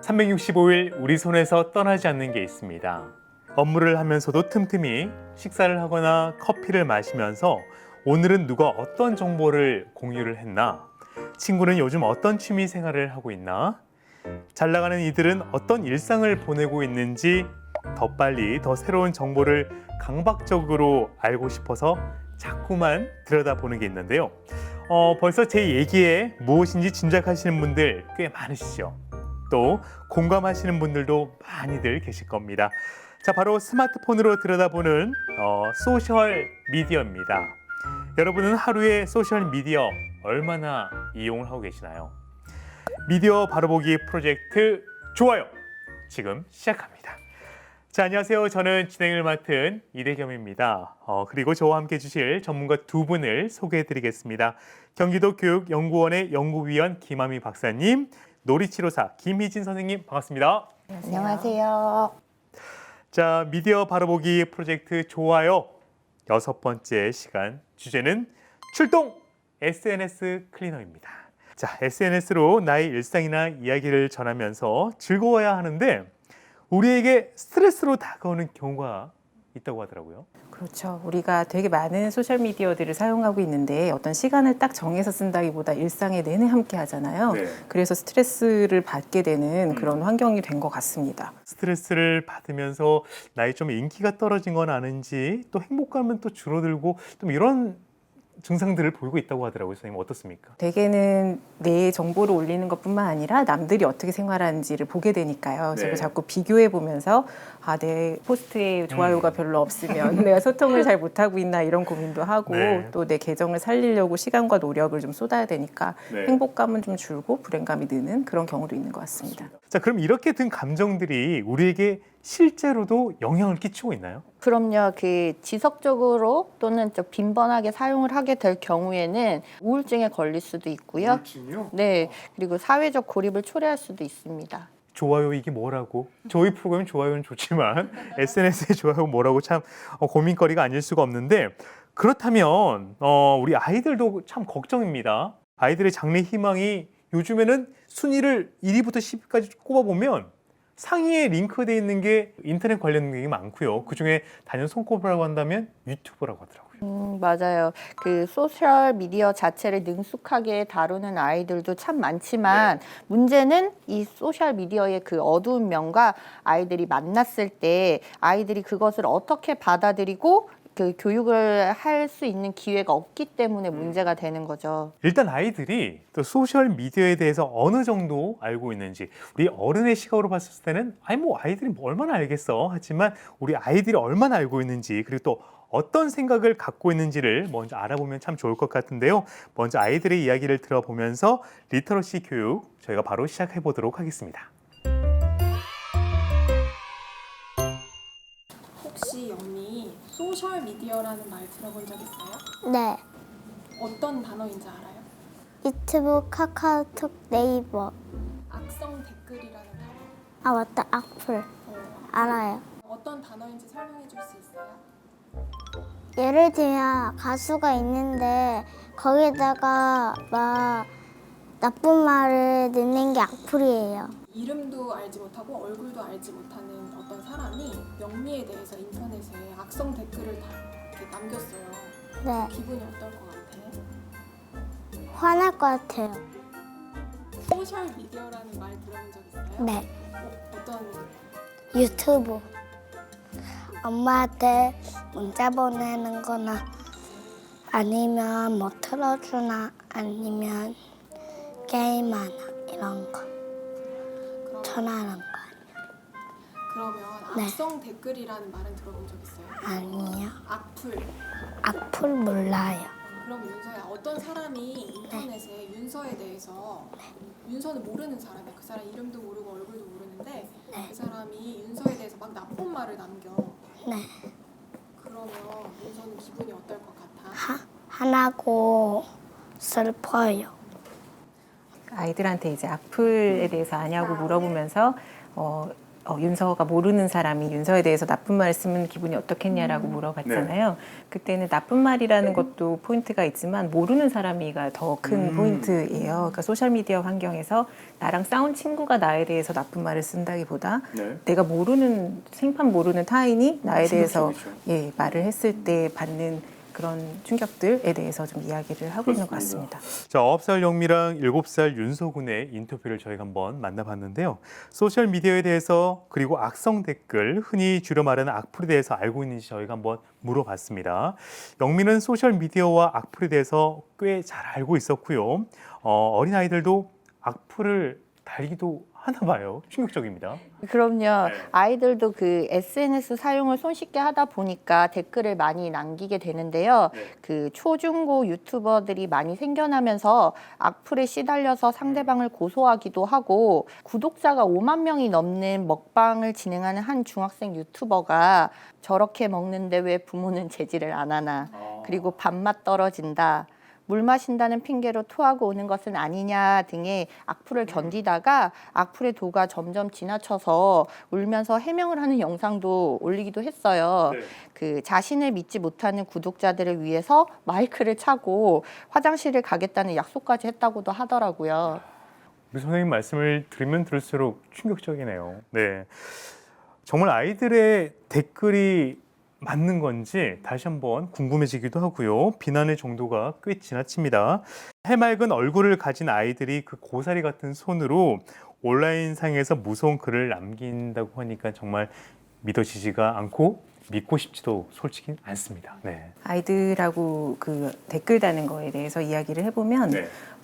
365일 우리 손에서 떠나지 않는 게 있습니다. 업무를 하면서도 틈틈이 식사를 하거나 커피를 마시면서 오늘은 누가 어떤 정보를 공유를 했나? 친구는 요즘 어떤 취미 생활을 하고 있나? 잘 나가는 이들은 어떤 일상을 보내고 있는지 더 빨리 더 새로운 정보를 강박적으로 알고 싶어서 자꾸만 들여다보는 게 있는데요. 벌써 제 얘기에 무엇인지 짐작하시는 분들 꽤 많으시죠? 또 공감하시는 분들도 많이들 계실 겁니다. 자, 바로 스마트폰으로 들여다보는 소셜 미디어입니다. 여러분은 하루에 소셜 미디어 얼마나 이용을 하고 계시나요? 미디어 바로보기 프로젝트 좋아요! 지금 시작합니다. 자, 안녕하세요. 저는 진행을 맡은 이대겸입니다. 그리고 저와 함께 해주실 전문가 두 분을 소개해드리겠습니다. 경기도 교육연구원의 연구위원 김하미 박사님, 놀이치료사 김희진 선생님 반갑습니다. 안녕하세요. 자, 미디어 바로보기 프로젝트 좋아요 6번째 시간, 주제는 출동 SNS 클리너입니다. 자, SNS로 나의 일상이나 이야기를 전하면서 즐거워야 하는데 우리에게 스트레스로 다가오는 경우가 있다고 하더라고요. 그렇죠. 우리가 되게 많은 소셜미디어들을 사용하고 있는데 어떤 시간을 딱 정해서 쓴다기보다 일상에 내내 함께 하잖아요. 네. 그래서 스트레스를 받게 되는 그런 환경이 된 것 같습니다. 스트레스를 받으면서 나의 좀 인기가 떨어진 건 아는지 또 행복감은 또 줄어들고 좀 이런 증상들을 보이고 있다고 하더라고요. 선생님 어떻습니까? 대개는 내 정보를 올리는 것뿐만 아니라 남들이 어떻게 생활하는지를 보게 되니까요. 네. 제가 자꾸 비교해 보면서 내 포스트에 좋아요가 별로 없으면 내가 소통을 잘 못하고 있나 이런 고민도 하고 네. 또 내 계정을 살리려고 시간과 노력을 좀 쏟아야 되니까 네. 행복감은 좀 줄고 불행감이 느는 그런 경우도 있는 것 같습니다. 자, 그럼 이렇게 든 감정들이 우리에게 실제로도 영향을 끼치고 있나요? 그럼요. 지속적으로 또는 좀 빈번하게 사용을 하게 될 경우에는 우울증에 걸릴 수도 있고요. 우울증이요? 네, 그리고 사회적 고립을 초래할 수도 있습니다. 좋아요 이게 뭐라고? 저희 프로그램 좋아요는 좋지만 SNS에 좋아요 뭐라고 참 고민거리가 아닐 수가 없는데, 그렇다면 우리 아이들도 참 걱정입니다. 아이들의 장래 희망이 요즘에는 순위를 1위부터 10위까지 꼽아보면 상위에 링크되어 있는 게 인터넷 관련 게 많고요. 그중에 단연 손꼽으라고 한다면 유튜브라고 하더라고요. 맞아요. 소셜 미디어 자체를 능숙하게 다루는 아이들도 참 많지만 문제는 이 소셜 미디어의 그 어두운 면과 아이들이 만났을 때 아이들이 그것을 어떻게 받아들이고 교육을 할 수 있는 기회가 없기 때문에 문제가 되는 거죠. 일단 아이들이 또 소셜 미디어에 대해서 어느 정도 알고 있는지, 우리 어른의 시각으로 봤을 때는 아이들이 뭐 얼마나 알겠어 하지만 우리 아이들이 얼마나 알고 있는지, 그리고 또 어떤 생각을 갖고 있는지를 먼저 알아보면 참 좋을 것 같은데요. 먼저 아이들의 이야기를 들어보면서 리터러시 교육 저희가 바로 시작해 보도록 하겠습니다. 혹시 영미 소셜 미디어라는 말 들어본 적 있어요? 네. 어떤 단어인지 알아요? 유튜브, 카카오톡, 네이버. 악성 댓글이라는 단어. 아, 맞다. 악플. 알아요. 어떤 단어인지 설명해 줄 수 있어요? 예를 들면 가수가 있는데 거기다가 막 나쁜 말을 넣는 게 악플이에요. 이름도 알지 못하고 얼굴도 알지 못하는 어떤 사람이 영미에 대해서 인터넷에 악성 댓글을 다 이렇게 남겼어요. 네. 기분이 어떨 것 같아? 화날 것 같아요. 소셜 미디어라는 말 들어본 적 있어요? 네. 어떤 유튜브. 엄마한테 문자 보내는 거나 아니면 뭐 틀어주나 아니면 게임하나 이런 거 전화하는 거 그러면 네. 악성 댓글이라는 말은 들어본 적 있어요? 아니에요. 악플. 악플 몰라요. 그럼 윤서야, 어떤 사람이 인터넷에 윤서에 대해서 윤서는 모르는 사람이야. 그 사람 이름도 모르고 얼굴도 모르는데 그 사람이 윤서에 대해서 막 나쁜 말을 남겨. 네. 그러면 윤서는 기분이 어떨 것 같아? 화나고 슬퍼요. 아이들한테 이제 악플에 대해서 아냐고 물어보면서 윤서가 모르는 사람이 윤서에 대해서 나쁜 말을 쓰면 기분이 어떻겠냐라고 물어봤잖아요. 그때는 나쁜 말이라는 것도 포인트가 있지만 모르는 사람이가 더 큰 포인트예요. 그러니까 소셜미디어 환경에서 나랑 싸운 친구가 나에 대해서 나쁜 말을 쓴다기보다 내가 모르는 생판 모르는 타인이 나에 대해서 말을 했을 때 받는 그런 충격들에 대해서 좀 이야기를 하고 있는 것 같습니다. 자, 9살 영미랑 7살 윤서군의 인터뷰를 저희가 한번 만나봤는데요. 소셜미디어에 대해서 그리고 악성 댓글, 흔히 줄여 말하는 악플에 대해서 알고 있는지 저희가 한번 물어봤습니다. 영미는 소셜미디어와 악플에 대해서 꽤 잘 알고 있었고요. 어린아이들도 악플을 달기도 하나 봐요. 충격적입니다. 그럼요. 아이들도 그 SNS 사용을 손쉽게 하다 보니까 댓글을 많이 남기게 되는데요. 그 초중고 유튜버들이 많이 생겨나면서 악플에 시달려서 상대방을 고소하기도 하고 구독자가 5만 명이 넘는 먹방을 진행하는 한 중학생 유튜버가 저렇게 먹는데 왜 부모는 제지를 안 하나. 그리고 밥맛 떨어진다. 물 마신다는 핑계로 토하고 오는 것은 아니냐 등의 악플을 견디다가 악플의 도가 점점 지나쳐서 울면서 해명을 하는 영상도 올리기도 했어요. 그 자신을 믿지 못하는 구독자들을 위해서 마이크를 차고 화장실을 가겠다는 약속까지 했다고도 하더라고요. 우리 선생님 말씀을 들으면 들을수록 충격적이네요. 네, 정말 아이들의 댓글이 맞는 건지 다시 한번 궁금해지기도 하고요. 비난의 정도가 꽤 지나칩니다. 해맑은 얼굴을 가진 아이들이 그 고사리 같은 손으로 온라인상에서 무서운 글을 남긴다고 하니까 정말 믿어지지가 않고 믿고 싶지도 솔직히 않습니다. 네. 아이들하고 그 댓글 다는 거에 대해서 이야기를 해보면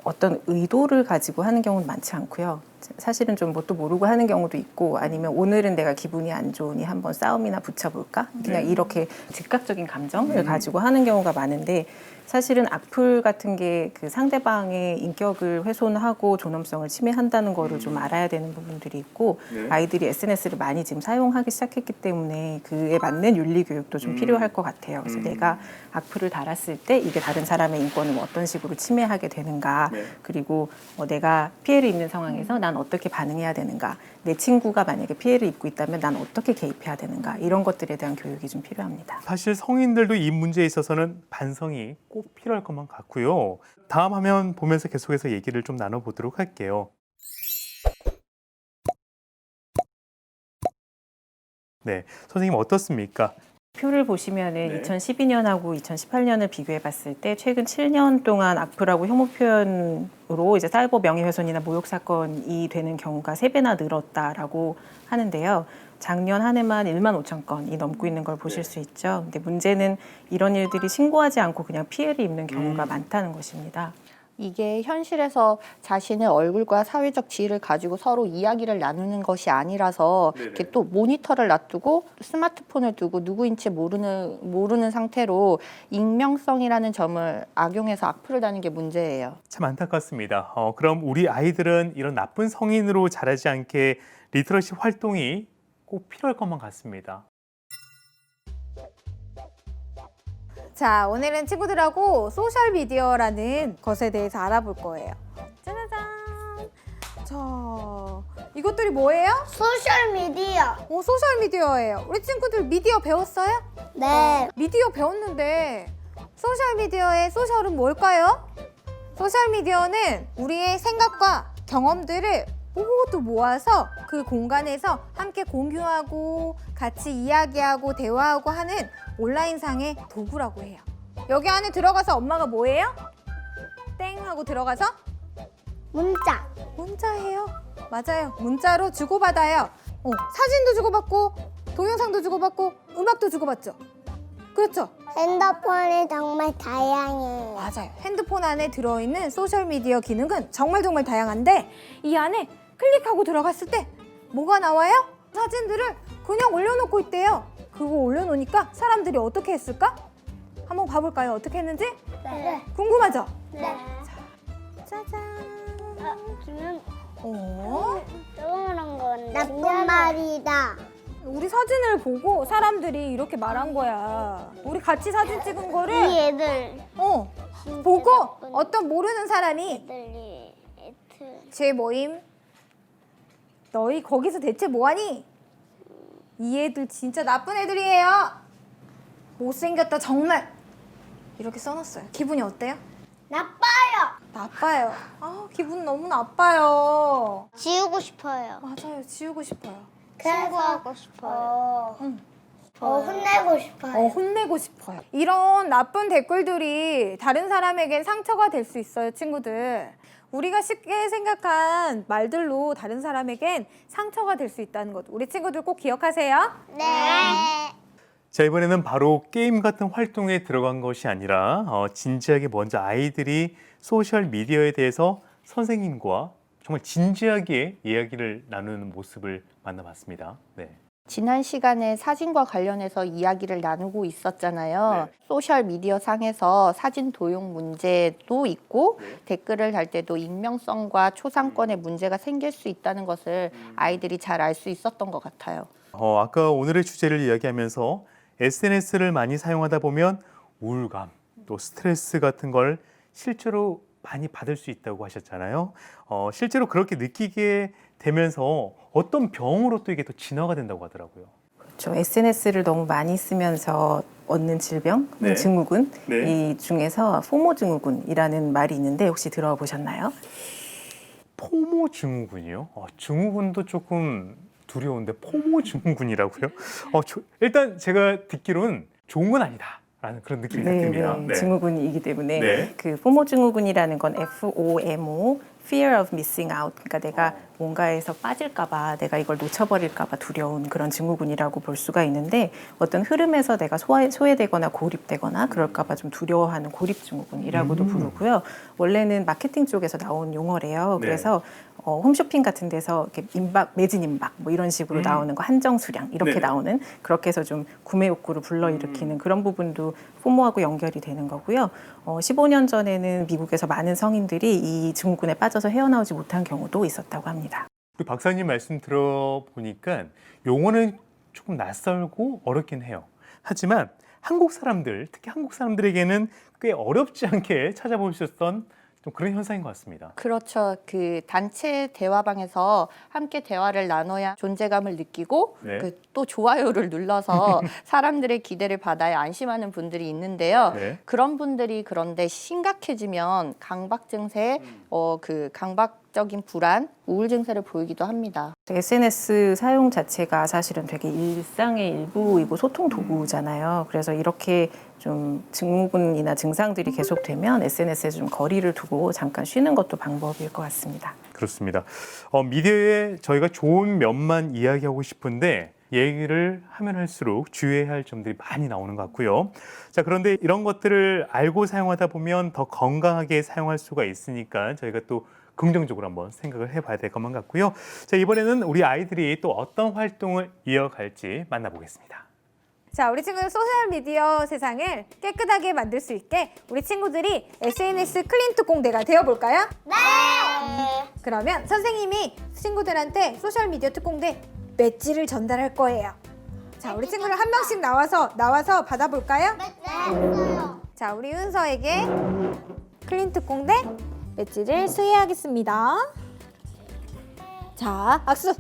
어떤 의도를 가지고 하는 경우는 많지 않고요. 사실은 좀 뭣도 모르고 하는 경우도 있고 아니면 오늘은 내가 기분이 안 좋으니 한번 싸움이나 붙여볼까? 그냥 이렇게 즉각적인 감정을 가지고 하는 경우가 많은데 사실은 악플 같은 게 그 상대방의 인격을 훼손하고 존엄성을 침해한다는 거를 좀 알아야 되는 부분들이 있고 아이들이 SNS를 많이 지금 사용하기 시작했기 때문에 그에 맞는 윤리 교육도 좀 필요할 것 같아요. 그래서 내가 악플을 달았을 때 이게 다른 사람의 인권을 어떤 식으로 침해하게 되는가 그리고 내가 피해를 입는 상황에서 난 어떻게 반응해야 되는가 내 친구가 만약에 피해를 입고 있다면 난 어떻게 개입해야 되는가 이런 것들에 대한 교육이 좀 필요합니다. 사실 성인들도 이 문제에 있어서는 반성이 꼭 필요할 것만 같고요. 다음 화면 보면서 계속해서 얘기를 좀 나눠보도록 할게요. 네, 선생님 어떻습니까? 표를 보시면은 2012년하고 2018년을 비교해 봤을 때 최근 7년 동안 악플하고 혐오 표현으로 이제 사이버 명예훼손이나 모욕 사건이 되는 경우가 3배나 늘었다라고 하는데요. 작년 한 해만 1만 5천 건이 넘고 있는 걸 보실 수 있죠. 근데 문제는 이런 일들이 신고하지 않고 그냥 피해를 입는 경우가 많다는 것입니다. 이게 현실에서 자신의 얼굴과 사회적 지위를 가지고 서로 이야기를 나누는 것이 아니라서 이렇게 또 모니터를 놔두고 스마트폰을 두고 누구인지 모르는 상태로 익명성이라는 점을 악용해서 악플을 다는 게 문제예요. 참 안타깝습니다. 그럼 우리 아이들은 이런 나쁜 성인으로 자라지 않게 리터러시 활동이 꼭 필요할 것만 같습니다. 자, 오늘은 친구들하고 소셜미디어라는 것에 대해서 알아볼 거예요. 짜자잔. 자, 이것들이 뭐예요? 소셜미디어. 소셜미디어예요. 우리 친구들 미디어 배웠어요? 네. 미디어 배웠는데 소셜미디어의 소셜은 뭘까요? 소셜미디어는 우리의 생각과 경험들을 모두 모아서 그 공간에서 함께 공유하고 같이 이야기하고 대화하고 하는 온라인상의 도구라고 해요. 여기 안에 들어가서 엄마가 뭐예요? 땡 하고 들어가서 문자. 문자예요. 맞아요. 문자로 주고받아요. 사진도 주고받고 동영상도 주고받고 음악도 주고받죠. 그렇죠? 핸드폰이 정말 다양해요. 맞아요. 핸드폰 안에 들어있는 소셜미디어 기능은 정말 다양한데 이 안에 클릭하고 들어갔을 때 뭐가 나와요? 사진들을 그냥 올려놓고 있대요. 그거 올려놓으니까 사람들이 어떻게 했을까? 한번 봐볼까요? 어떻게 했는지? 네. 궁금하죠? 네. 짜잔. 지금 어? 건데. 나쁜 말이다. 우리 사진을 보고 사람들이 이렇게 말한 거야. 우리 같이 사진 찍은 이 거를 애들. 보고 어떤 모르는 사람이 애들이 제 모임 너희 거기서 대체 뭐하니? 이 애들 진짜 나쁜 애들이에요. 못생겼다 정말. 이렇게 써놨어요. 기분이 어때요? 나빠요. 나빠요. 아, 기분 너무 나빠요. 지우고 싶어요. 맞아요. 지우고 싶어요. 친구하고 싶어요. 응. 혼내고 싶어요. 혼내고 싶어요. 이런 나쁜 댓글들이 다른 사람에겐 상처가 될 수 있어요, 친구들. 우리가 쉽게 생각한 말들로 다른 사람에겐 상처가 될 수 있다는 것. 우리 친구들 꼭 기억하세요. 네. 자, 이번에는 바로 게임 같은 활동에 들어간 것이 아니라 진지하게 먼저 아이들이 소셜 미디어에 대해서 선생님과 정말 진지하게 이야기를 나누는 모습을 만나봤습니다. 네. 지난 시간에 사진과 관련해서 이야기를 나누고 있었잖아요. 네. 소셜 미디어 상에서 사진 도용 문제도 있고 댓글을 달 때도 익명성과 초상권의 문제가 생길 수 있다는 것을 아이들이 잘 알 수 있었던 것 같아요. 아까 오늘의 주제를 이야기하면서 SNS를 많이 사용하다 보면 우울감, 또 스트레스 같은 걸 실제로 많이 받을 수 있다고 하셨잖아요. 실제로 그렇게 느끼게 되면서 어떤 병으로 또 이게 또 진화가 된다고 하더라고요. 그렇죠. SNS를 너무 많이 쓰면서 얻는 질병, 네. 증후군, 네. 이 중에서 포모 증후군이라는 말이 있는데 혹시 들어보셨나요? 포모 증후군이요? 증후군도 조금 두려운데 포모 증후군이라고요? 일단 제가 듣기로는 좋은 건 아니다라는 그런 느낌이 듭니다. 네. 증후군이기 때문에 네. 그 포모 증후군이라는 건 FOMO, fear of missing out. 그러니까 내가 뭔가에서 빠질까봐, 내가 이걸 놓쳐버릴까봐 두려운 그런 증후군이라고 볼 수가 있는데 어떤 흐름에서 내가 소외되거나 고립되거나 그럴까봐 좀 두려워하는 고립 증후군이라고도 부르고요. 원래는 마케팅 쪽에서 나온 용어래요. 네. 그래서 홈쇼핑 같은 데서 이렇게 임박, 매진 임박 뭐 이런 식으로 나오는 거 한정 수량 이렇게 네. 나오는 그렇게 해서 좀 구매 욕구를 불러일으키는 그런 부분도 포모하고 연결이 되는 거고요. 15년 전에는 미국에서 많은 성인들이 이 증후군에 빠져서 헤어나오지 못한 경우도 있었다고 합니다. 우리 박사님 말씀 들어보니까 용어는 조금 낯설고 어렵긴 해요. 하지만 한국 사람들, 특히 한국 사람들에게는 꽤 어렵지 않게 찾아볼 수 있었던 좀 그런 현상인 것 같습니다. 그렇죠. 그 단체 대화방에서 함께 대화를 나눠야 존재감을 느끼고 네. 또 좋아요를 눌러서 사람들의 기대를 받아야 안심하는 분들이 있는데요. 네. 그런 분들이 그런데 심각해지면 강박 증세, 그 강박적인 불안, 우울 증세를 보이기도 합니다. SNS 사용 자체가 사실은 되게 일상의 일부이고 소통 도구잖아요. 그래서 이렇게 좀 증후군이나 증상들이 계속되면 SNS에 좀 거리를 두고 잠깐 쉬는 것도 방법일 것 같습니다. 그렇습니다. 미디어에 저희가 좋은 면만 이야기하고 싶은데 얘기를 하면 할수록 주의해야 할 점들이 많이 나오는 것 같고요. 자, 그런데 이런 것들을 알고 사용하다 보면 더 건강하게 사용할 수가 있으니까 저희가 또 긍정적으로 한번 생각을 해봐야 될 것만 같고요. 자, 이번에는 우리 아이들이 또 어떤 활동을 이어갈지 만나보겠습니다. 자, 우리 친구들 소셜미디어 세상을 깨끗하게 만들 수 있게 우리 친구들이 SNS 클린트 공대가 되어볼까요? 네. 그러면 선생님이 친구들한테 소셜미디어 특공대 배지를 전달할 거예요. 자, 우리 친구들 한 명씩 나와서 받아볼까요? 네. 자, 우리 은서에게 클린트 공대 배지를 수여하겠습니다. 자, 악수!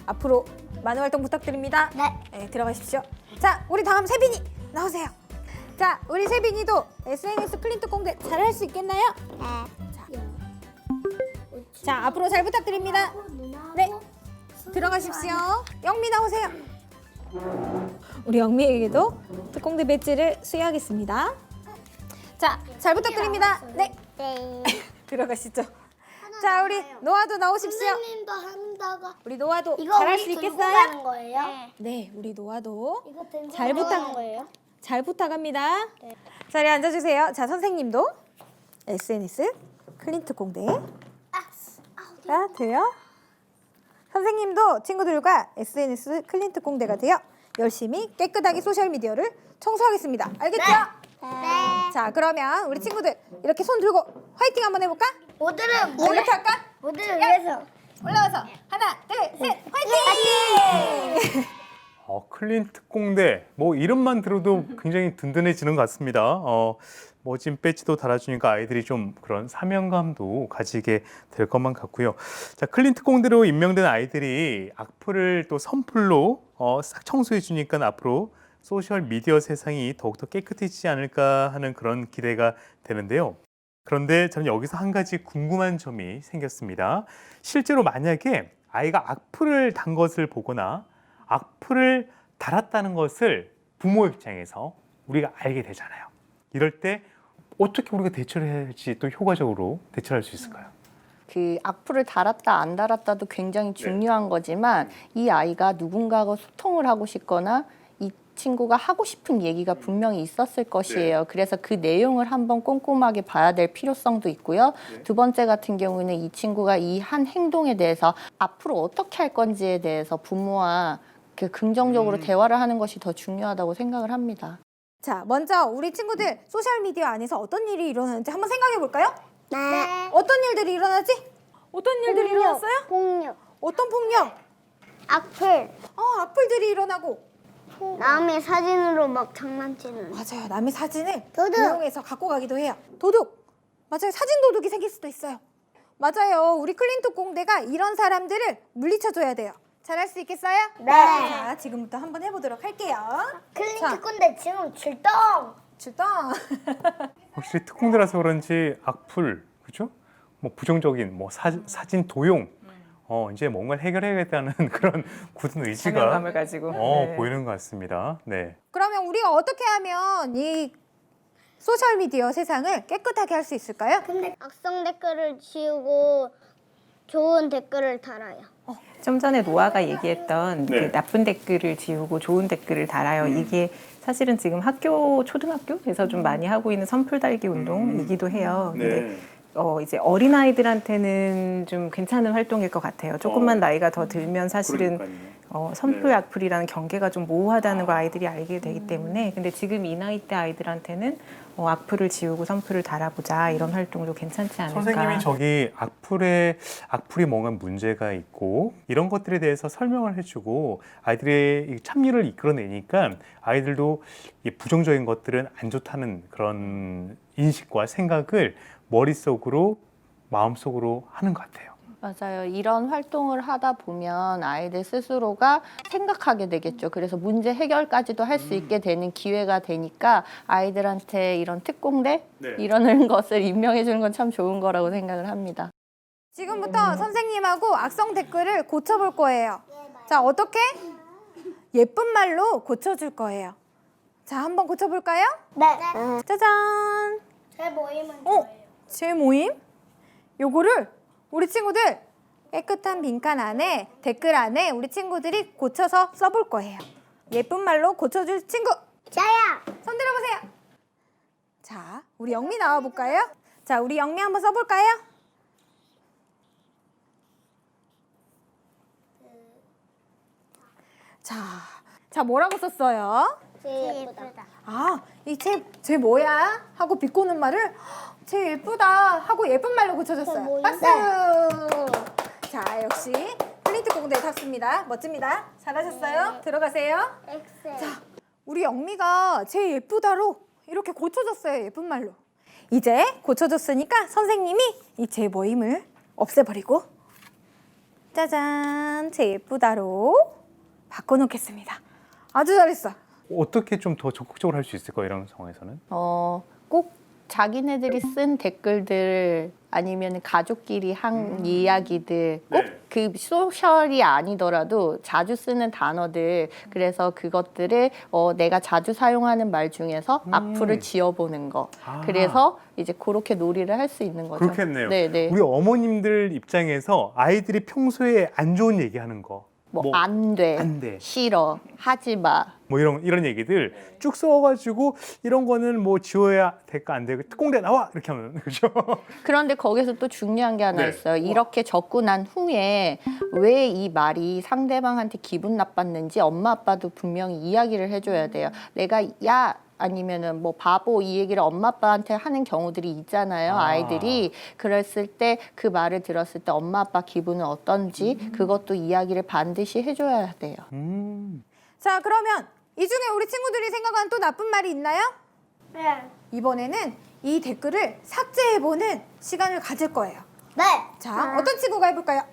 앞으로 많은 활동 부탁드립니다. 네. 들어가십시오. 자, 우리 다음 세빈이 나오세요. 자, 우리 세빈이도 SNS 클린트 공대 잘할 수 있겠나요? 자, 앞으로 잘 부탁드립니다. 네, 들어가십시오. 영미 나오세요. 우리 영미에게도 특공대 배지를 수여하겠습니다. 자, 잘 부탁드립니다. 네, 네. 들어가시죠. 자, 우리 노아도 나오십시오. 선생님도 한다고. 우리 노아도 이거 잘할 우리 수 들고 있겠어요? 가는 거예요? 네, 우리 노아도 이거 들고 잘 가는 부탁- 거예요? 잘 부탁합니다. 자리에 앉아주세요. 자, 선생님도 SNS 클린트 공대가 돼요. 선생님도 친구들과 SNS 클린트 공대가 되어 열심히 깨끗하게 소셜미디어를 청소하겠습니다. 알겠죠? 네. 자, 그러면 우리 친구들 이렇게 손 들고 화이팅 한번 해볼까? 모두를 이렇게 할까? 모두를 위해서. 올라와서 하나, 둘, 셋, 화이팅! 클린트 공대 뭐 이름만 들어도 굉장히 든든해지는 것 같습니다. 멋진 배지도 달아주니까 아이들이 좀 그런 사명감도 가지게 될 것만 같고요. 자, 클린트 공대로 임명된 아이들이 악플을 또 선풀로 싹 청소해 주니까 앞으로 소셜 미디어 세상이 더욱더 깨끗해지지 않을까 하는 그런 기대가 되는데요. 그런데 저는 여기서 한 가지 궁금한 점이 생겼습니다. 실제로 만약에 아이가 악플을 단 것을 보거나 악플을 달았다는 것을 부모 입장에서 우리가 알게 되잖아요. 이럴 때 어떻게 우리가 대처를 해야 할지 또 효과적으로 대처할 수 있을까요? 그 악플을 달았다 안 달았다도 굉장히 중요한 거지만 이 아이가 누군가하고 소통을 하고 싶거나 이 친구가 하고 싶은 얘기가 분명히 있었을 것이에요. 그래서 그 내용을 한번 꼼꼼하게 봐야 될 필요성도 있고요. 두 번째 같은 경우는 이 친구가 이 한 행동에 대해서 앞으로 어떻게 할 건지에 대해서 부모와 그 긍정적으로 대화를 하는 것이 더 중요하다고 생각을 합니다. 자, 먼저 우리 친구들 소셜미디어 안에서 어떤 일이 일어나는지 한번 생각해 볼까요? 네. 어떤 일들이 일어나지? 어떤 일들이 일어났어요? 폭력. 어떤 폭력? 악플. 악플들이 일어나고. 남의 사진으로 막 장난치는. 맞아요. 남의 사진을 도둑. 이용해서 갖고 가기도 해요. 도둑. 맞아요. 사진 도둑이 생길 수도 있어요. 맞아요. 우리 클린트 공대가 이런 사람들을 물리쳐줘야 돼요. 잘할 수 있겠어요? 네. 자, 지금부터 한번 해보도록 할게요. 클린트 꼰대 지금 출동. 출동. 확실히 특공대라서 그런지 악플, 그죠? 뭐 부정적인 뭐 사진 도용, 이제 뭔가를 해결해야겠다는 그런 굳은 의지가 사명감을 가지고. 네. 보이는 것 같습니다. 네. 그러면 우리가 어떻게 하면 이 소셜미디어 세상을 깨끗하게 할 수 있을까요? 근데 악성 댓글을 지우고 좋은 댓글을 달아요. 좀 전에 노아가 얘기했던 그 나쁜 댓글을 지우고 좋은 댓글을 달아요. 이게 사실은 지금 학교, 초등학교에서 좀 많이 하고 있는 선풀 달기 운동이기도 해요. 근데 이제 어린아이들한테는 좀 괜찮은 활동일 것 같아요. 조금만 나이가 더 들면 사실은 선풀 악플이라는 경계가 좀 모호하다는 걸 아이들이 알게 되기 때문에 근데 지금 이 나이 때 아이들한테는 악플을 지우고 선풀을 달아보자 이런 활동도 괜찮지 않을까. 선생님이 저기 악플이 뭔가 문제가 있고 이런 것들에 대해서 설명을 해주고 아이들의 참여를 이끌어내니까 아이들도 이 부정적인 것들은 안 좋다는 그런 인식과 생각을 머릿속으로 마음속으로 하는 것 같아요. 맞아요. 이런 활동을 하다 보면 아이들 스스로가 생각하게 되겠죠. 그래서 문제 해결까지도 할 수 있게 되는 기회가 되니까 아이들한테 이런 특공대 이러는 것을 임명해 주는 건 참 좋은 거라고 생각을 합니다. 지금부터 선생님하고 악성 댓글을 고쳐볼 거예요. 자, 어떻게? 예쁜 말로 고쳐줄 거예요. 자, 한번 고쳐볼까요? 네. 짜잔. 제 모임은 제 모임? 요거를 우리 친구들 깨끗한 빈칸 안에 댓글 안에 우리 친구들이 고쳐서 써볼 거예요. 예쁜 말로 고쳐줄 친구 저야. 손 들어보세요. 자, 우리 영미 나와볼까요? 자, 우리 영미 한번 써볼까요? 자, 뭐라고 썼어요? 제 예쁘다. 쟤 뭐야? 하고 비꼬는 말을 쟤 예쁘다 하고 예쁜 말로 고쳐줬어요. 뭐야? 박수! 자, 역시 클린트 공대에 탔습니다. 멋집니다. 잘하셨어요. 들어가세요. 엑셀. 우리 영미가 쟤 예쁘다로 이렇게 고쳐줬어요. 예쁜 말로. 이제 고쳐줬으니까 선생님이 이 제 모임을 없애버리고 짜잔, 쟤 예쁘다로 바꿔놓겠습니다. 아주 잘했어. 어떻게 좀 더 적극적으로 할 수 있을까요? 이런 상황에서는? 꼭 자기네들이 쓴 댓글들 아니면 가족끼리 한 이야기들 꼭 그 소셜이 아니더라도 자주 쓰는 단어들 그래서 그것들을 내가 자주 사용하는 말 중에서 악플을 지어보는 거 그래서 이제 그렇게 놀이를 할 수 있는 거죠. 그렇겠네요. 네네. 우리 어머님들 입장에서 아이들이 평소에 안 좋은 얘기하는 거, 안 돼, 안 돼. 싫어, 하지 마. 뭐 이런 얘기들 쭉 써가지고 이런 거는 뭐 지워야 될까 안 되고 특공대 나와 이렇게 하면 그죠? 그런데 거기서 또 중요한 게 하나 네. 있어요. 이렇게 적고 난 후에 왜 이 말이 상대방한테 기분 나빴는지 엄마 아빠도 분명히 이야기를 해줘야 돼요. 내가 야 아니면은 뭐 바보 이 얘기를 엄마 아빠한테 하는 경우들이 있잖아요. 아이들이 그랬을 때 그 말을 들었을 때 엄마 아빠 기분은 어떤지 그것도 이야기를 반드시 해줘야 돼요. 자, 그러면 이 중에 우리 친구들이 생각하는 또 나쁜 말이 있나요? 네. 이번에는 이 댓글을 삭제해보는 시간을 가질 거예요. 네. 자, 어떤 친구가 해볼까요?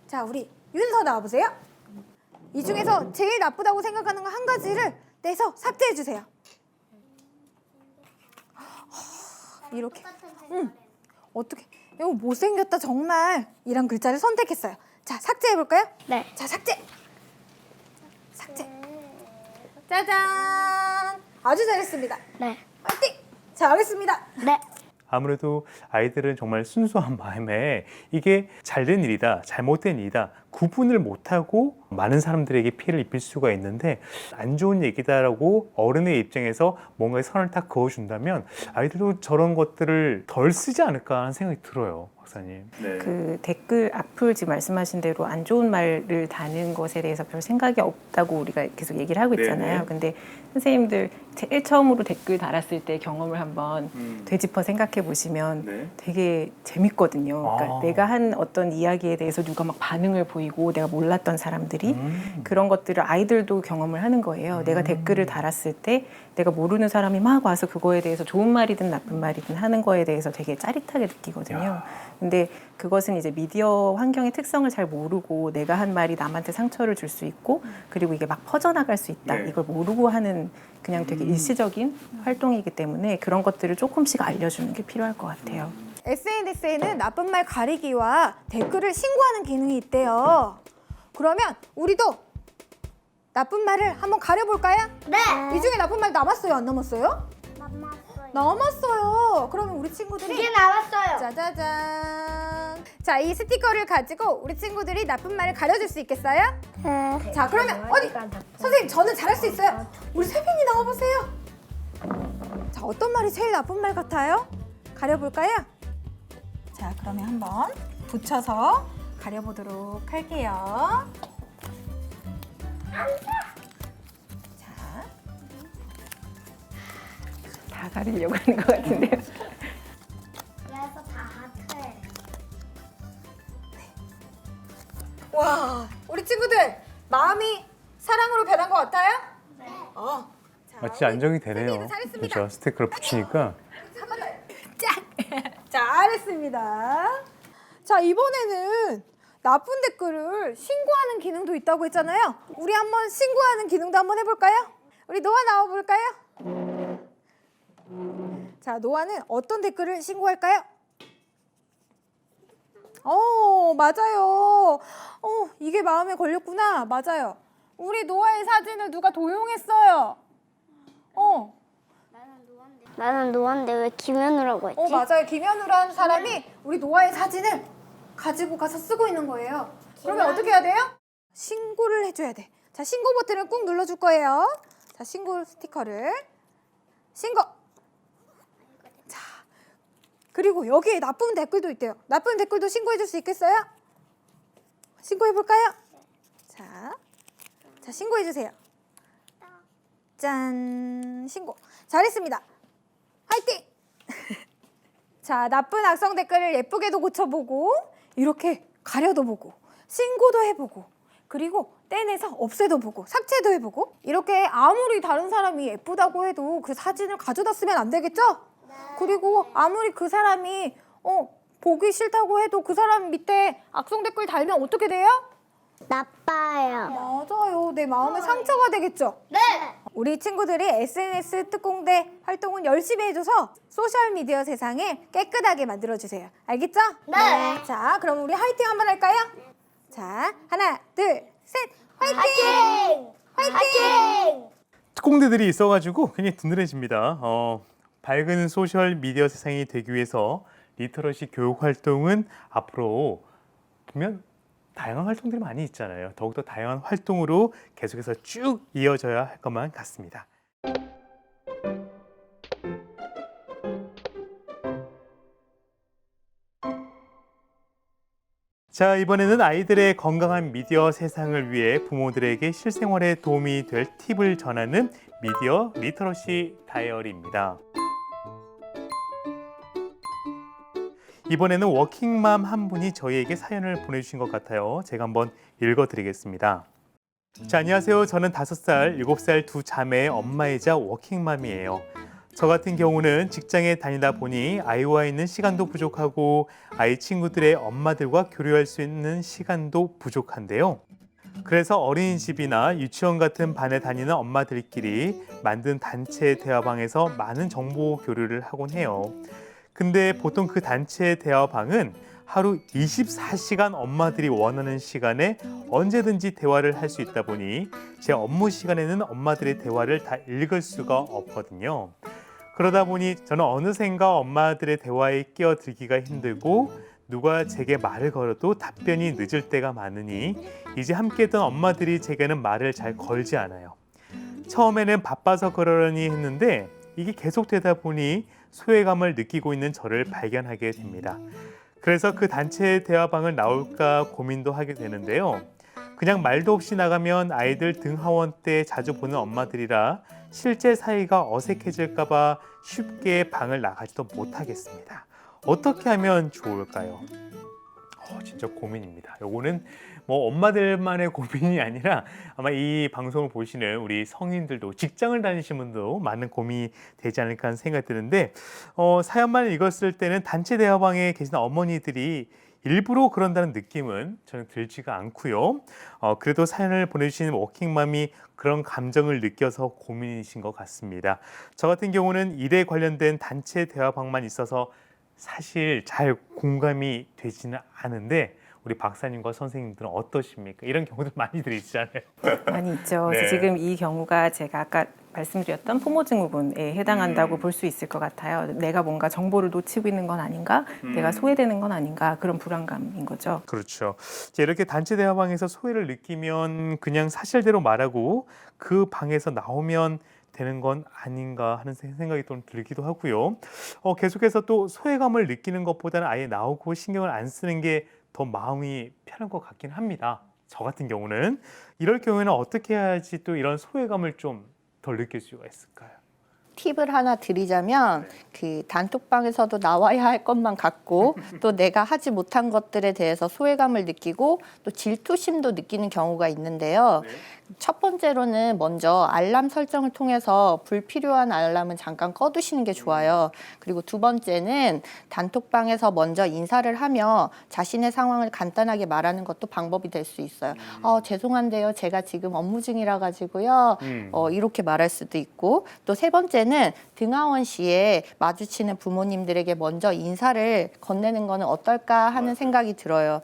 자, 우리 윤서 나와보세요. 이 중에서 제일 나쁘다고 생각하는 거 한 가지를 떼서 삭제해주세요. 이렇게. 어떻게? 이거 못생겼다 정말. 이런 글자를 선택했어요. 자, 삭제해볼까요? 네. 자, 삭제. 삭제. 짜잔. 아주 잘했습니다. 네. 화이팅! 자, 하겠습니다. 네. 아무래도 아이들은 정말 순수한 마음에 이게 잘된 일이다, 잘못된 일이다 구분을 못하고 많은 사람들에게 피해를 입힐 수가 있는데 안 좋은 얘기다라고 어른의 입장에서 뭔가의 선을 딱 그어준다면 아이들도 저런 것들을 덜 쓰지 않을까 하는 생각이 들어요, 박사님. 네. 그 댓글 앞을 지금 말씀하신 대로 안 좋은 말을 다는 것에 대해서 별 생각이 없다고 우리가 계속 얘기를 하고 있잖아요. 네네. 근데 선생님들 제일 처음으로 댓글 달았을 때 경험을 한번 되짚어 생각해 보시면 네. 되게 재밌거든요. 그러니까 아. 내가 한 어떤 이야기에 대해서 누가 막 반응을 보이고 내가 몰랐던 사람들이 그런 것들을 아이들도 경험을 하는 거예요. 내가 댓글을 달았을 때 내가 모르는 사람이 막 와서 그거에 대해서 좋은 말이든 나쁜 말이든 하는 거에 대해서 되게 짜릿하게 느끼거든요. 근데 그것은 이제 미디어 환경의 특성을 잘 모르고 내가 한 말이 남한테 상처를 줄 수 있고 그리고 이게 막 퍼져나갈 수 있다. 네. 이걸 모르고 하는 그냥 되게 일시적인 활동이기 때문에 그런 것들을 조금씩 알려주는 게 필요할 것 같아요. SNS에는 나쁜 말 가리기와 댓글을 신고하는 기능이 있대요. 그러면 우리도 나쁜 말을 한번 가려볼까요? 네. 이 중에 나쁜 말 남았어요? 안 남았어요? 남았어요. 남았어요. 그러면 우리 친구들이 이게 남았어요. 짜자잔. 자, 이 스티커를 가지고 우리 친구들이 나쁜 말을 가려줄 수 있겠어요? 네. 자, 그러면 어디? 선생님, 저는 잘할 수 있어요. 우리 세빈이 나와보세요. 자, 어떤 말이 제일 나쁜 말 같아요? 가려볼까요? 자, 그러면 한번 붙여서 가려보도록 할게요. 자, 다 가리려고 하는 것 같은데요. 그래서 다 하트해. 와, 우리 친구들 마음이 사랑으로 변한 것 같아요? 네. 자, 진짜 안정이 되네요. 선생님, 잘했습니다. 그렇죠. 스티커를 붙이니까. 한번 더. 짝! 잘했습니다. 자, 이번에는 나쁜 댓글을 신고하는 기능도 있다고 했잖아요. 우리 한번 신고하는 기능도 한번 해볼까요? 우리 노아 나와볼까요? 자, 노아는 어떤 댓글을 신고할까요? 맞아요. 이게 마음에 걸렸구나. 맞아요. 우리 노아의 사진을 누가 도용했어요. 나는 노안데 왜 김현우라고 했지? 맞아요. 김현우라는 사람이 우리 노아의 사진을 가지고 가서 쓰고 있는 거예요. 그러면 어떻게 해야 돼요? 신고를 해줘야 돼. 자, 신고 버튼을 꾹 눌러줄 거예요. 자, 신고 스티커를. 신고. 자, 그리고 여기에 나쁜 댓글도 있대요. 나쁜 댓글도 신고해줄 수 있겠어요? 신고해볼까요? 자, 신고해주세요. 짠, 신고. 잘했습니다. 화이팅! 자, 나쁜 악성 댓글을 예쁘게도 고쳐보고 이렇게 가려도 보고 신고도 해보고 그리고 떼내서 없애도 보고 삭제도 해보고 이렇게 아무리 다른 사람이 예쁘다고 해도 그 사진을 가져다 쓰면 안 되겠죠? 그리고 아무리 그 사람이 보기 싫다고 해도 그 사람 밑에 악성 댓글 달면 어떻게 돼요? 나빠요. 맞아요. 내 마음에 상처가 되겠죠? 네. 우리 친구들이 SNS 특공대 활동은 열심히 해줘서 소셜미디어 세상을 깨끗하게 만들어주세요. 알겠죠? 네. 자, 그럼 우리 화이팅 한번 할까요? 자, 하나, 둘, 셋, 화이팅! 화이팅! 화이팅! 특공대들이 있어가지고 굉장히 든든해집니다. 밝은 소셜 미디어 세상이 되기 위해서 리터러시 교육 활동은 앞으로 보면 다양한 활동들이 많이 있잖아요. 더욱더 다양한 활동으로 계속해서 쭉 이어져야 할 것만 같습니다. 자, 이번에는 아이들의 건강한 미디어 세상을 위해 부모들에게 실생활에 도움이 될 팁을 전하는 미디어 리터러시 다이어리입니다. 이번에는 워킹맘 한 분이 저희에게 사연을 보내주신 것 같아요. 제가 한번 읽어드리겠습니다. 자, 안녕하세요. 저는 5살, 7살 두 자매의 엄마이자 워킹맘이에요. 저 같은 경우는 직장에 다니다 보니 아이와 있는 시간도 부족하고 아이 친구들의 엄마들과 교류할 수 있는 시간도 부족한데요. 그래서 어린이집이나 유치원 같은 반에 다니는 엄마들끼리 만든 단체 대화방에서 많은 정보 교류를 하곤 해요. 근데 보통 그 단체 대화방은 하루 24시간 엄마들이 원하는 시간에 언제든지 대화를 할 수 있다 보니 제 업무 시간에는 엄마들의 대화를 다 읽을 수가 없거든요. 그러다 보니 저는 어느샌가 엄마들의 대화에 끼어들기가 힘들고 누가 제게 말을 걸어도 답변이 늦을 때가 많으니 이제 함께 했던 엄마들이 제게는 말을 잘 걸지 않아요. 처음에는 바빠서 그러려니 했는데 이게 계속되다 보니 소외감을 느끼고 있는 저를 발견하게 됩니다. 그래서 그 단체 대화방을 나올까 고민도 하게 되는데요. 그냥 말도 없이 나가면 아이들 등하원 때 자주 보는 엄마들이라 실제 사이가 어색해질까 봐 쉽게 방을 나가지도 못하겠습니다. 어떻게 하면 좋을까요? 진짜 고민입니다. 요거는 뭐 엄마들만의 고민이 아니라 아마 이 방송을 보시는 우리 성인들도 직장을 다니시는 분도 많은 고민이 되지 않을까 하는 생각이 드는데 사연만 읽었을 때는 단체 대화방에 계신 어머니들이 일부러 그런다는 느낌은 저는 들지가 않고요. 그래도 사연을 보내주시는 워킹맘이 그런 감정을 느껴서 고민이신 것 같습니다. 저 같은 경우는 일에 관련된 단체 대화방만 있어서 사실 잘 공감이 되지는 않은데 우리 박사님과 선생님들은 어떠십니까? 이런 경우도 많이들 있잖아요. 많이 있죠. 네. 지금 이 경우가 제가 아까 말씀드렸던 포모증후군에 해당한다고 볼 수 있을 것 같아요. 내가 뭔가 정보를 놓치고 있는 건 아닌가? 내가 소외되는 건 아닌가? 그런 불안감인 거죠. 그렇죠. 이렇게 단체 대화방에서 소외를 느끼면 그냥 사실대로 말하고 그 방에서 나오면 되는 건 아닌가 하는 생각이 또 들기도 하고요. 계속해서 또 소외감을 느끼는 것보다는 아예 나오고 신경을 안 쓰는 게 더 마음이 편한 것 같긴 합니다. 저 같은 경우는 이럴 경우에는 어떻게 해야지 또 이런 소외감을 좀 덜 느낄 수가 있을까요? 팁을 하나 드리자면 그 단톡방에서도 나와야 할 것만 갖고 또 내가 하지 못한 것들에 대해서 소외감을 느끼고 또 질투심도 느끼는 경우가 있는데요. 첫 번째로는 먼저 알람 설정을 통해서 불필요한 알람은 잠깐 꺼두시는 게 좋아요. 그리고 두 번째는 단톡방에서 먼저 인사를 하며 자신의 상황을 간단하게 말하는 것도 방법이 될 수 있어요. 죄송한데요. 제가 지금 업무 중이라 가지고요. 이렇게 말할 수도 있고 또 세 번째는 등하원 시에 마주치는 부모님들에게 먼저 인사를 건네는 거는 어떨까 하는 생각이 들어요.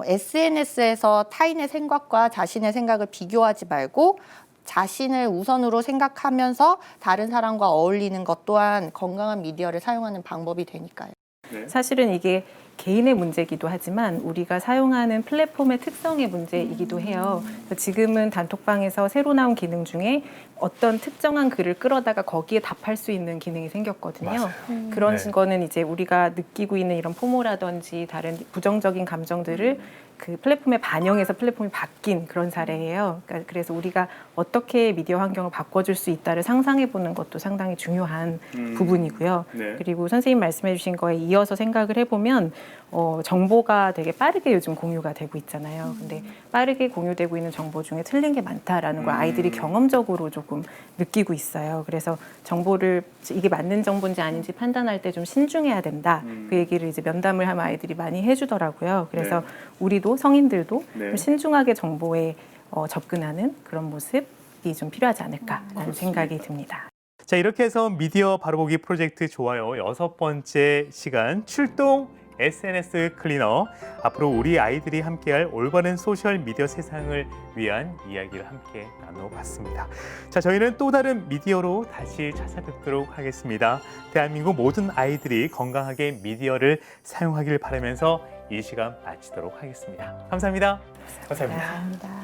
SNS에서 타인의 생각과 자신의 생각을 비교하지 말고 자신을 우선으로 생각하면서 다른 사람과 어울리는 것 또한 건강한 미디어를 사용하는 방법이 되니까요. 사실은 이게 개인의 문제이기도 하지만 우리가 사용하는 플랫폼의 특성의 문제이기도 해요. 그래서 지금은 단톡방에서 새로 나온 기능 중에 어떤 특정한 글을 끌어다가 거기에 답할 수 있는 기능이 생겼거든요. 그런 거는 이제 우리가 느끼고 있는 이런 포모라든지 다른 부정적인 감정들을 그 플랫폼에 반영해서 플랫폼이 바뀐 그런 사례예요. 그러니까 그래서 우리가 어떻게 미디어 환경을 바꿔줄 수 있다를 상상해 보는 것도 상당히 중요한 부분이고요. 그리고 선생님 말씀해 주신 거에 이어서 생각을 해보면 정보가 되게 빠르게 요즘 공유가 되고 있잖아요. 근데 빠르게 공유되고 있는 정보 중에 틀린 게 많다라는 걸 아이들이 경험적으로 조금 느끼고 있어요. 그래서 정보를 이게 맞는 정보인지 아닌지 판단할 때 좀 신중해야 된다. 그 얘기를 이제 면담을 하면 아이들이 많이 해주더라고요. 그래서 우리도 성인들도 좀 신중하게 정보에 접근하는 그런 모습이 좀 필요하지 않을까라는 생각이 듭니다. 자, 이렇게 해서 미디어 바로보기 프로젝트 좋아요 6번째 시간 출동 SNS 클리너, 앞으로 우리 아이들이 함께할 올바른 소셜 미디어 세상을 위한 이야기를 함께 나눠봤습니다. 자, 저희는 또 다른 미디어로 다시 찾아뵙도록 하겠습니다. 대한민국 모든 아이들이 건강하게 미디어를 사용하길 바라면서 이 시간 마치도록 하겠습니다. 감사합니다. 감사합니다. 감사합니다.